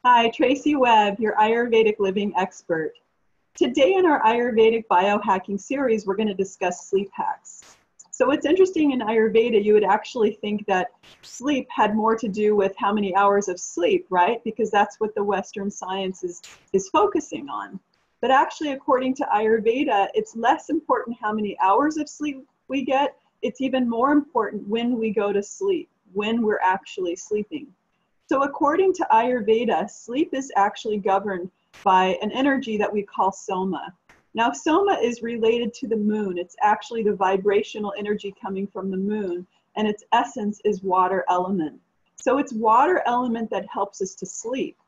Hi, Traci Webb, your Ayurvedic Living expert. Today in our Ayurvedic Biohacking series, we're going to discuss sleep hacks. So what's interesting in Ayurveda, you would actually think that sleep had more to do with how many hours of sleep, right? Because that's what the Western science is focusing on. But actually, according to Ayurveda, it's less important how many hours of sleep we get. It's even more important when we go to sleep, when we're actually sleeping. So according to Ayurveda, sleep is actually governed by an energy that we call soma. Now, soma is related to the moon. It's actually the vibrational energy coming from the moon, and its essence is water element. So it's water element that helps us to sleep.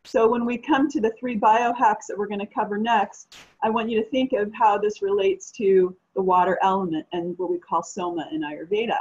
So when we come to the 3 biohacks that we're going to cover next, I want you to think of how this relates to the water element and what we call soma in Ayurveda.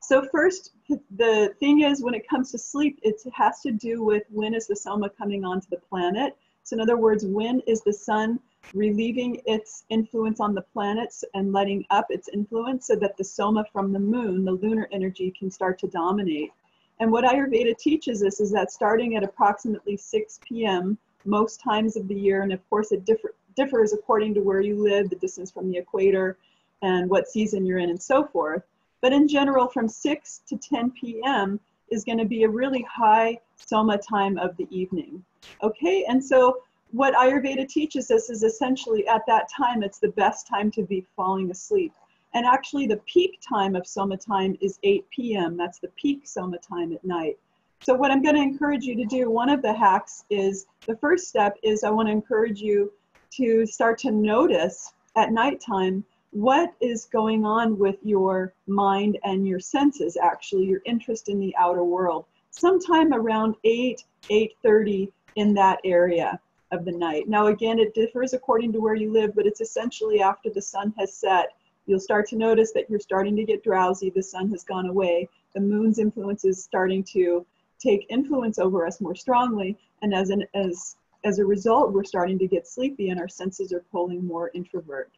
So first, the thing is, when it comes to sleep, it has to do with when is the soma coming onto the planet. So in other words, when is the sun relieving its influence on the planets and letting up its influence so that the soma from the moon, the lunar energy, can start to dominate. And what Ayurveda teaches us is that starting at approximately 6 p.m. most times of the year, and of course it differs according to where you live, the distance from the equator, and what season you're in, and so forth. But in general, from 6 to 10 p.m. is going to be a really high soma time of the evening. Okay, and so what Ayurveda teaches us is essentially at that time, it's the best time to be falling asleep. And actually the peak time of soma time is 8 p.m. That's the peak soma time at night. So what I'm going to encourage you to do, one of the hacks is, the first step is I want to encourage you to start to notice at nighttime what is going on with your mind and your senses, actually, your interest in the outer world, sometime around 8:30 in that area of the night. Now, again, it differs according to where you live, but it's essentially after the sun has set. You'll start to notice that you're starting to get drowsy, the sun has gone away, the moon's influence is starting to take influence over us more strongly, and as a result, we're starting to get sleepy and our senses are pulling more introvert.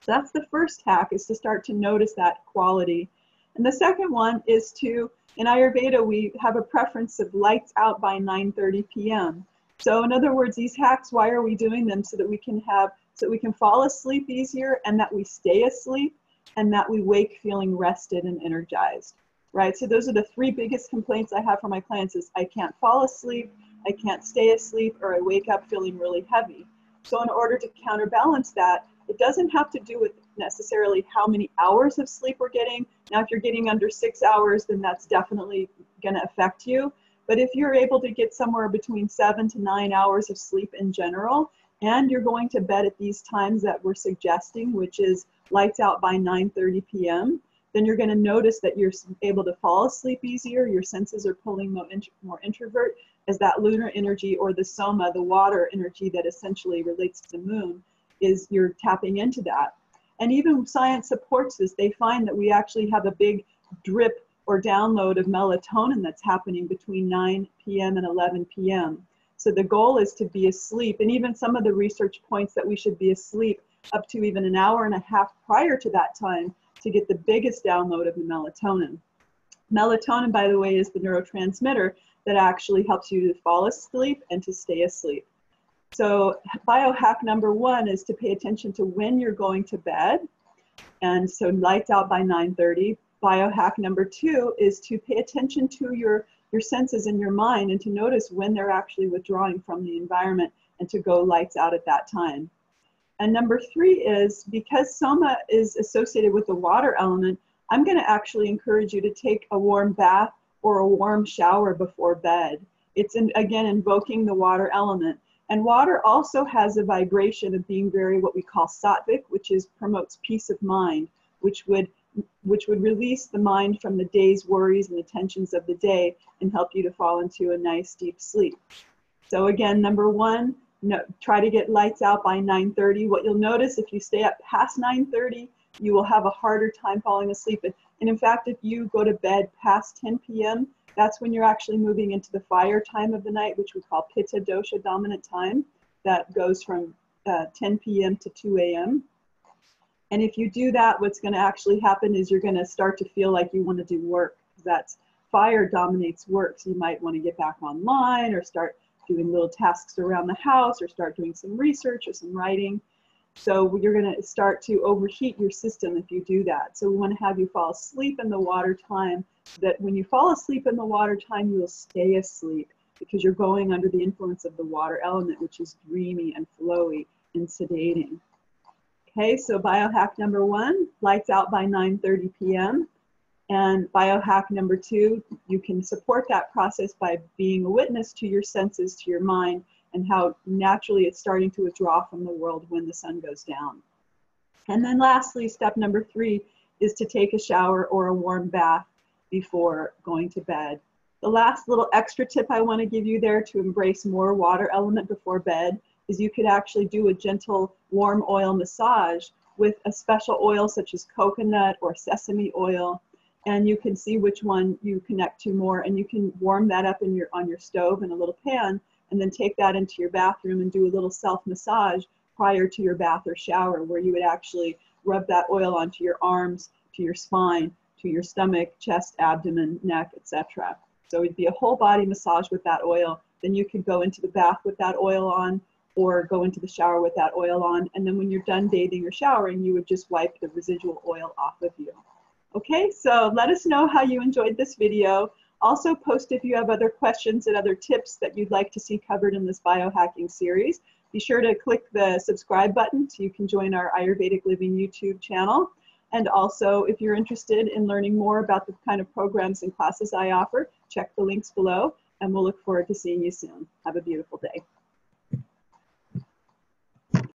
So that's the first hack, is to start to notice that quality. And the second one is to, in Ayurveda, we have a preference of lights out by 9:30 p.m. So in other words, these hacks, why are we doing them? So that we can fall asleep easier, and that we stay asleep, and that we wake feeling rested and energized, right? So those are the 3 biggest complaints I have from my clients is I can't fall asleep, I can't stay asleep, or I wake up feeling really heavy. So in order to counterbalance that, it doesn't have to do with necessarily how many hours of sleep we're getting. Now, if you're getting under 6 hours, then that's definitely going to affect you. But if you're able to get somewhere between 7 to 9 hours of sleep in general, and you're going to bed at these times that we're suggesting, which is lights out by 9:30 p.m., then you're going to notice that you're able to fall asleep easier, your senses are pulling more introvert, as that lunar energy, or the soma, the water energy that essentially relates to the moon, is you're tapping into that. And even science supports this. They find that we actually have a big drip or download of melatonin that's happening between 9 p.m. and 11 p.m. So the goal is to be asleep, and even some of the research points that we should be asleep up to even an hour and a half prior to that time to get the biggest download of the melatonin. Melatonin, by the way, is the neurotransmitter that actually helps you to fall asleep and to stay asleep. So biohack number 1 is to pay attention to when you're going to bed. And so lights out by 9:30. Biohack number 2 is to pay attention to your senses and your mind, and to notice when they're actually withdrawing from the environment, and to go lights out at that time. And number 3 is, because soma is associated with the water element, I'm going to actually encourage you to take a warm bath or a warm shower before bed. It's, again, invoking the water element. And water also has a vibration of being very what we call sattvic, which promotes peace of mind, which would release the mind from the day's worries and the tensions of the day and help you to fall into a nice deep sleep. So again, number 1, try to get lights out by 9:30. What you'll notice, if you stay up past 9:30, you will have a harder time falling asleep. And in fact, if you go to bed past 10 p.m., that's when you're actually moving into the fire time of the night, which we call Pitta dosha dominant time. That goes from 10 p.m. to 2 a.m. And if you do that, what's going to actually happen is you're going to start to feel like you want to do work. That's fire dominates work. So you might want to get back online or start doing little tasks around the house or start doing some research or some writing. So you're going to start to overheat your system if you do that. So we want to have you fall asleep in the water time, so that when you fall asleep in the water time, you will stay asleep because you're going under the influence of the water element, which is dreamy and flowy and sedating. Okay, so biohack number 1, lights out by 9:30 p.m. And biohack number 2, you can support that process by being a witness to your senses, to your mind, and how naturally it's starting to withdraw from the world when the sun goes down. And then lastly, step number 3 is to take a shower or a warm bath before going to bed. The last little extra tip I want to give you there to embrace more water element before bed is you could actually do a gentle warm oil massage with a special oil such as coconut or sesame oil, and you can see which one you connect to more, and you can warm that up on your stove in a little pan, and then take that into your bathroom and do a little self-massage prior to your bath or shower, where you would actually rub that oil onto your arms, to your spine, to your stomach, chest, abdomen, neck, etc. So it'd be a whole body massage with that oil. Then you could go into the bath with that oil on, or go into the shower with that oil on, and then when you're done bathing or showering, you would just wipe the residual oil off of you. Okay, so let us know how you enjoyed this video. Also post if you have other questions and other tips that you'd like to see covered in this biohacking series. Be sure to click the subscribe button so you can join our Ayurvedic Living YouTube channel. And also, if you're interested in learning more about the kind of programs and classes I offer, check the links below, and we'll look forward to seeing you soon. Have a beautiful day.